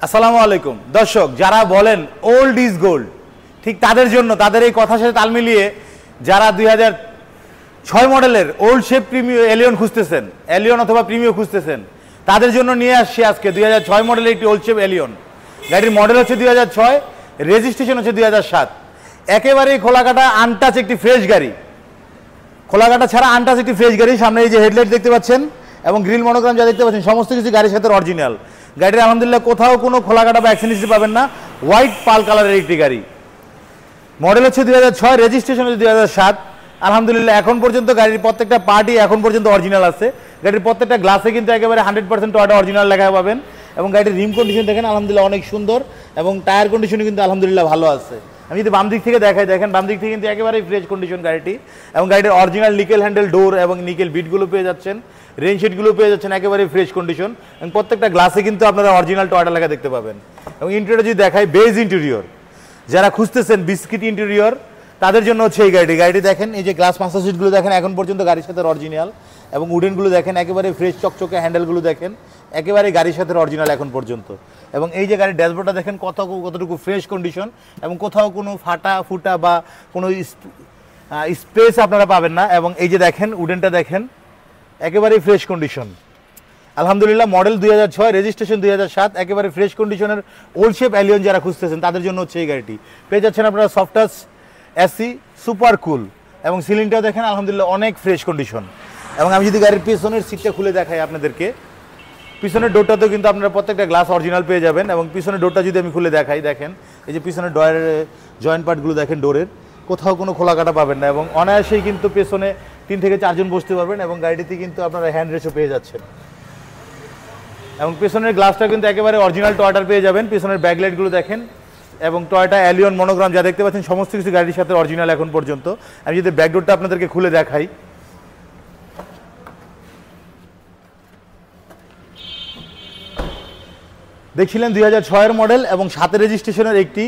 আসসালামু আলাইকুম দর্শক, যারা বলেন ওল্ড ইজ গোল্ড, ঠিক তাদের জন্য, তাদের এই কথার সাথে তাল মিলিয়ে যারা 2006 মডেলের ওল্ড শেপ প্রিমিও এলিয়ন খুঁজতেছেন, এলিয়ন অথবা প্রিমিও খুঁজতেছেন, তাদের জন্য নিয়ে আসছি আজকে 2006 মডেলের একটি ওল্ড শেপ এলিয়ন। গাড়ির মডেল হচ্ছে 2006, রেজিস্ট্রেশন হচ্ছে 2007। একেবারেই খোলাকাটা আনটাচ একটি ফ্রেশ গাড়ি, খোলাকাটা ছাড়া আনটাচ একটি ফ্রেশ গাড়ি। সামনে এই যে হেডলাইট দেখতে পাচ্ছেন এবং গ্রিল মনোগ্রাম যা দেখতে পাচ্ছেন, সমস্ত কিছু গাড়ির সাথে অরিজিনাল। গাড়ির আলহামদুলিল্লাহ কোথাও কোনো খোলাকাটা বা অ্যাক্সিডেন্ট হিস্ট্রি পাবেন না। হোয়াইট পাল কালারের একটি গাড়ি, মডেল হচ্ছে 2006, রেজিস্ট্রেশন হচ্ছে 2007। আলহামদুলিল্লাহ এখন পর্যন্ত গাড়ির প্রত্যেকটা পার্টই এখন পর্যন্ত অরিজিনাল আছে। গাড়ির প্রত্যেকটা গ্লাসে কিন্তু একেবারে 100% টয়োটা অরিজিনাল লেখা পাবেন। এবং গাড়ির রিম কন্ডিশন দেখেন আলহামদুলিল্লাহ অনেক সুন্দর, এবং টায়ার কন্ডিশনও কিন্তু আলহামদুলিল্লাহ ভালো আছে। আমি যদি বাম দিক থেকে দেখাই, দেখেন বাম দিক থেকে কিন্তু একেবারেই ফ্রেশ কন্ডিশন গাড়িটি। এবং গাড়ির অরিজিনাল নিকেল হ্যান্ডেল ডোর এবং নিকেল বিটগুলো পেয়ে যাচ্ছেন, রেন শিটগুলো পেয়ে যাচ্ছেন একেবারেই ফ্রেশ কন্ডিশন। এবং প্রত্যেকটা গ্লাসে কিন্তু আপনারা অরিজিনাল টয়োটা লেখা দেখতে পাবেন। এবং ইন্টেরিয়র যদি দেখাই, বেজ ইন্টেরিয়র, যারা খুঁজতেছেন বিস্কিট ইন্টেরিয়র তাদের জন্য হচ্ছে এই গাড়িটি। গাড়িটি দেখেন, এই যে গ্লাস মাস্টার সিটগুলো দেখেন এখন পর্যন্ত গাড়ির সাথে অরিজিনাল, এবং উডেনগুলো দেখেন একেবারে ফ্রেশ চকচকে, হ্যান্ডেলগুলো দেখেন একেবারে গাড়ির সাথে অরিজিনাল এখন পর্যন্ত। এবং এই যে গাড়ির ড্যাশবোর্ডটা দেখেন কতটুকু ফ্রেশ কন্ডিশন, এবং কোথাও কোনো ফুটা বা কোনো স্পেস আপনারা পাবেন না। এবং এই যে দেখেন উডেনটা দেখেন একেবারেই ফ্রেশ কন্ডিশন। আলহামদুলিল্লাহ মডেল 2006, রেজিস্ট্রেশন 2007, একেবারে ফ্রেশ কন্ডিশনের ওল্ড শেপ এলিয়ন যারা খুঁজতেছেন তাদের জন্য হচ্ছে এই গাড়িটি। পেয়ে যাচ্ছেন আপনারা soft touch AC, super cool, এবং সিলিংটাও দেখেন আলহামদুলিল্লাহ অনেক ফ্রেশ কন্ডিশন। এবং আমি যদি গাড়ির পিছনের সিটটা খুলে দেখাই আপনাদেরকে, পিছনের ডোরটাতেও কিন্তু আপনারা প্রত্যেকটা গ্লাস অরিজিনাল পেয়ে যাবেন। এবং পিছনের ডোরটা যদি আমি খুলে দেখাই, দেখেন এই যে পিছনের ডয়ের জয়েন্ট পার্টগুলো দেখেন ডোরের, কোথাও কোনো খোলাকাটা পাবেন না। এবং অনায়াসেই কিন্তু পেছনে 3 থেকে 4 জন বসতে পারবেন। এবং গাড়িটিতে কিন্তু আপনারা হ্যান্ড রেস্টও পেয়ে যাচ্ছেন। এবং পেছনের গ্লাসটা কিন্তু একেবারে অরিজিনাল টয়োটার পেয়ে যাবেন। পিছনের ব্যাকলাইটগুলো দেখেন, এবং টয়োটা এলিয়ন মনোগ্রাম যা দেখতে পাচ্ছেন সমস্ত কিছু গাড়ির সাথে অরিজিনাল এখন পর্যন্ত। আমি যদি ব্যাকডোরটা আপনাদেরকে খুলে দেখাই, দেখছিলেন 2006 মডেল এবং 7 রেজিস্ট্রেশনের একটি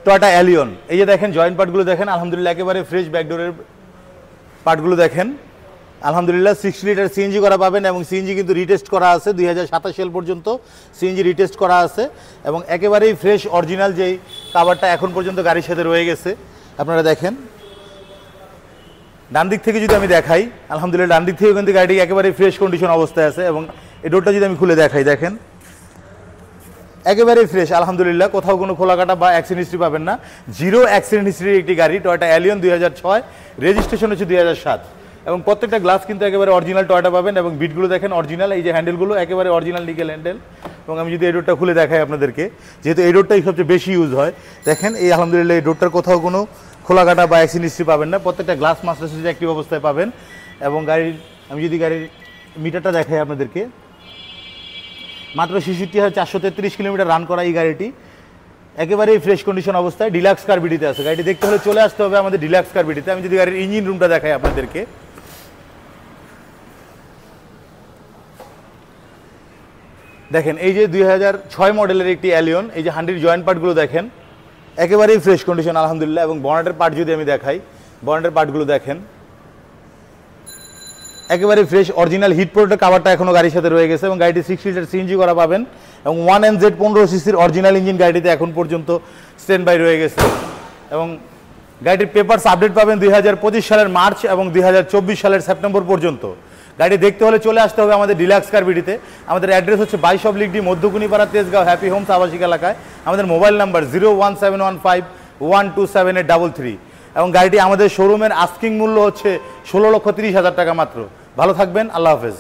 টয়োটা এলিয়ন। এই যে দেখেন জয়েন্ট পার্টগুলো দেখেন আলহামদুলিল্লাহ একেবারে ফ্রেশ, ব্যাকডোরের পার্টগুলো দেখেন আলহামদুলিল্লাহ। 60 লিটার সিএনজি করা পাবেন, এবং সিএনজি কিন্তু রিটেস্ট করা আছে 2027 সাল পর্যন্ত সিএনজি রিটেস্ট করা আছে। এবং একেবারেই ফ্রেশ অরিজিনাল যেই কাভারটা এখন পর্যন্ত গাড়ির সাথে রয়ে গেছে আপনারা দেখেন। ডান দিক থেকে যদি আমি দেখাই, আলহামদুলিল্লাহ ডান দিক থেকে কিন্তু গাড়িটি একেবারেই ফ্রেশ কন্ডিশন অবস্থায় আছে। এবং এই ডোরটা যদি আমি খুলে দেখাই, দেখেন একেবারেই ফ্রেশ আলহামদুলিল্লাহ, কোথাও কোনো খোলাকাটা বা অ্যাক্সিডেন্ট হিস্ট্রি পাবেন না। জিরো অ্যাক্সিডেন্ট হিস্ট্রির একটি গাড়ি, টয়োটা এলিয়ন 2006, রেজিস্ট্রেশন হচ্ছে 2007। এবং প্রত্যেকটা গ্লাস কিন্তু একেবারে অরিজিনাল টয়োটা পাবেন। এবং বিটগুলো দেখেন অরিজিনাল, এই যে হ্যান্ডেলগুলো একেবারে অরিজিনাল নিকেল হ্যান্ডেল। এবং আমি যদি এই ডোরটা খুলে দেখাই আপনাদেরকে, যেহেতু এই ডোরটাই সবচেয়ে বেশি ইউজ হয়, দেখেন এই আলহামদুলিল্লাহ এই ডোরটার কোথাও কোনো খোলাকাটা বা অ্যাক্সিডেন্ট হিস্ট্রি পাবেন না। প্রত্যেকটা গ্লাস মাস্টার সুইচ অ্যাক্টিভ অবস্থায় পাবেন। এবং গাড়ির আমি যদি গাড়ির মিটারটা দেখাই আপনাদেরকে, মাত্র 66,433 কিলোমিটার রান করা এই গাড়িটি একেবারেই ফ্রেশ কন্ডিশন অবস্থায় ডিলাক্স কার বিডিতে আছে। গাড়িটি দেখতে হলে চলে আসতে হবে আমাদের ডিলাক্স কার বিডিতে। আমি যদি গাড়ির ইঞ্জিন রুমটা দেখাই আপনাদেরকে, দেখেন এই যে 2006 মডেলের একটি এলিয়ন, এই যে হান্ডির জয়েন্ট পার্টগুলো দেখেন একেবারেই ফ্রেশ কন্ডিশন আলহামদুলিল্লাহ। এবং বনেটের পার্ট যদি আমি দেখাই, বনেটের পার্টগুলো দেখেন একেবারে ফ্রেশ অরিজিনাল, হিট প্রোটেক্ট কাভারটা এখনও গাড়ির সাথে রয়ে গেছে। এবং গাড়িটি 60 লিটার সিএনজি করা পাবেন, এবং 1NZ 15 সিসির অরিজিনাল ইঞ্জিন গাড়িতে এখন পর্যন্ত স্ট্যান্ড বাই রয়ে গেছে। এবং গাড়িটির পেপারস আপডেট পাবেন 2025 সালের মার্চ এবং 2024 সালের সেপ্টেম্বর পর্যন্ত। গাড়ি দেখতে হলে চলে আসতে হবে আমাদের ডিলাক্স কার বিডিতে। আমাদের অ্যাড্রেস হচ্ছে 22 oblique D, Madhyakunipara, Tejgaon, happy Holmes আবাসিক এলাকায়। আমাদের মোবাইল নাম্বার 01715127833। এবং গাড়িটি আমাদের শোরুমের আস্কিং মূল্য হচ্ছে 16,30,000 টাকা মাত্র। ভালো থাকবেন, আল্লাহ হাফেজ।